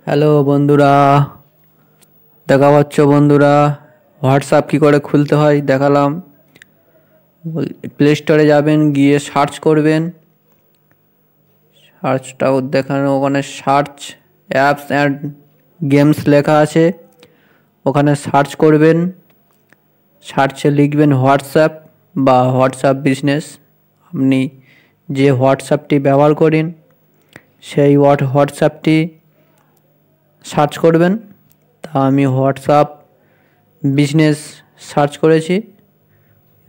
Hello বন্ধুরা, দেখা পাচ্ছ বন্ধুরা হোয়াটসঅ্যাপ কী করে খুলতে হয় দেখালাম। প্লে স্টোরে যাবেন, গিয়ে সার্চ করবেন। সার্চটাও দেখানো, ওখানে সার্চ অ্যাপস অ্যান্ড গেমস লেখা আছে, ওখানে সার্চ করবেন। সার্চে লিখবেন হোয়াটসঅ্যাপ বা হোয়াটসঅ্যাপ বিজনেস। আপনি যে হোয়াটসঅ্যাপটি ব্যবহার করেন সেই হোয়াটসঅ্যাপটি সার্চ করবেন। তা আমি হোয়াটসঅ্যাপ বিজনেস সার্চ করেছি,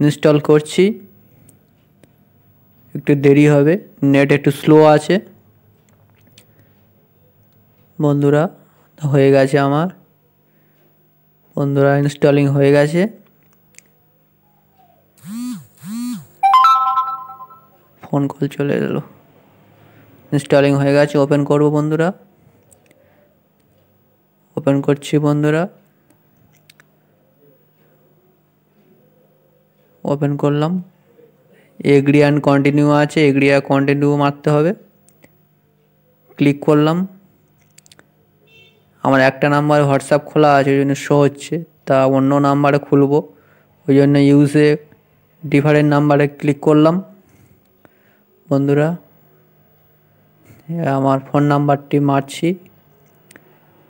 ইনস্টল করছি। একটু দেরি হবে, নেট একটু স্লো আছে বন্ধুরা। হয়ে গেছে আমার বন্ধুরা, ইনস্টলিং হয়ে গেছে। ফোন কল চলে এলো। ইনস্টলিং হয়ে গেছে, ওপেন করব বন্ধুরা। ওপেন করছি বন্ধুরা, ওপেন করলাম। এগ্রি অ্যান্ড কন্টিনিউ আছে, এগ্রি আর কন্টিনিউ মারতে হবে। ক্লিক করলাম। আমার একটা নাম্বার হোয়াটসঅ্যাপ খোলা আছে, ওই জন্য শো হচ্ছে, তা অন্য নাম্বারে খুলবো, ওই জন্য ইউজে ডিফারেন্ট নাম্বারে ক্লিক করলাম বন্ধুরা। আমার ফোন নাম্বারটি মারছি,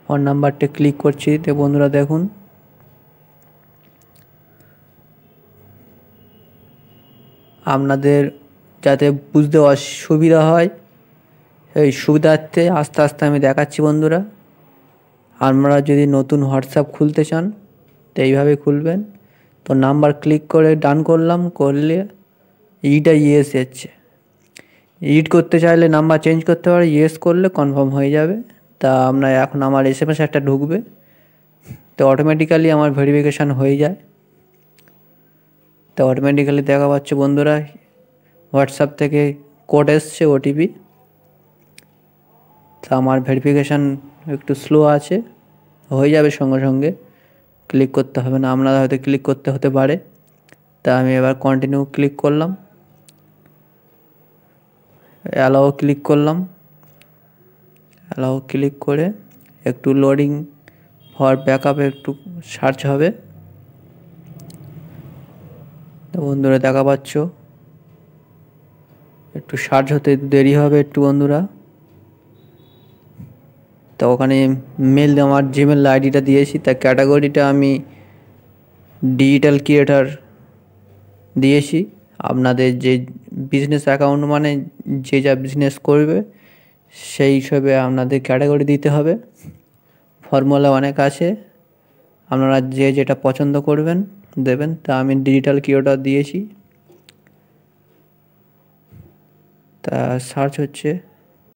ফোন নাম্বারটি ক্লিক করছি। তো বন্ধুরা দেখুন, আপনাদের যাতে বুঝতে অসুবিধা হয় এই সুবিধার্থে আস্তে আস্তে আমি দেখাচ্ছি বন্ধুরা। আপনারা যদি নতুন হোয়াটসঅ্যাপ খুলতে চান তো এইভাবে খুলবেন। তো নাম্বার ক্লিক করে ডান করলাম, করলে ইটা ইয়েস এসছে। ইড করতে চাইলে নাম্বার চেঞ্জ করতে পারে, ইয়েস করলে কনফার্ম হয়ে যাবে। তা আপনার এখন আমার SMS একটা ঢুকবে, তো অটোমেটিক্যালি আমার ভেরিফিকেশান হয়ে যায়। তো অটোমেটিক্যালি দেখা পাচ্ছে বন্ধুরা, হোয়াটসঅ্যাপ থেকে কোড এসছে, OTP। তা আমার ভেরিফিকেশান একটু স্লো আছে, হয়ে যাবে সঙ্গে সঙ্গে, ক্লিক করতে হবে না, আপনারা হয়তো ক্লিক করতে হতে পারে। তা আমি এবার কন্টিনিউ ক্লিক করলাম, অ্যালাও ক্লিক করলাম। অ্যালাও ক্লিক করে একটু লোডিং ফর ব্যাকআপে একটু সার্চ হবে। তো বন্ধুরা দেখা পাচ্ছ একটু সার্চ হতে দেরি হবে একটু বন্ধুরা। তো ওখানে মেল, আমার জিমেল আইডিটা দিয়েছি, তা ক্যাটাগরিটা আমি ডিজিটাল ক্রিয়েটার দিয়েছি। আপনাদের যে বিজনেস অ্যাকাউন্ট মানে যে যা বিজনেস করবে সেই হিসেবে আপনাদের ক্যাটাগরি দিতে হবে। ফর্মুলা অনেক আছে, আপনারা যে যেটা পছন্দ করবেন দেবেন। তা আমি ডিজিটাল ক্রিয়েটার দিয়েছি। তা সার্চ হচ্ছে।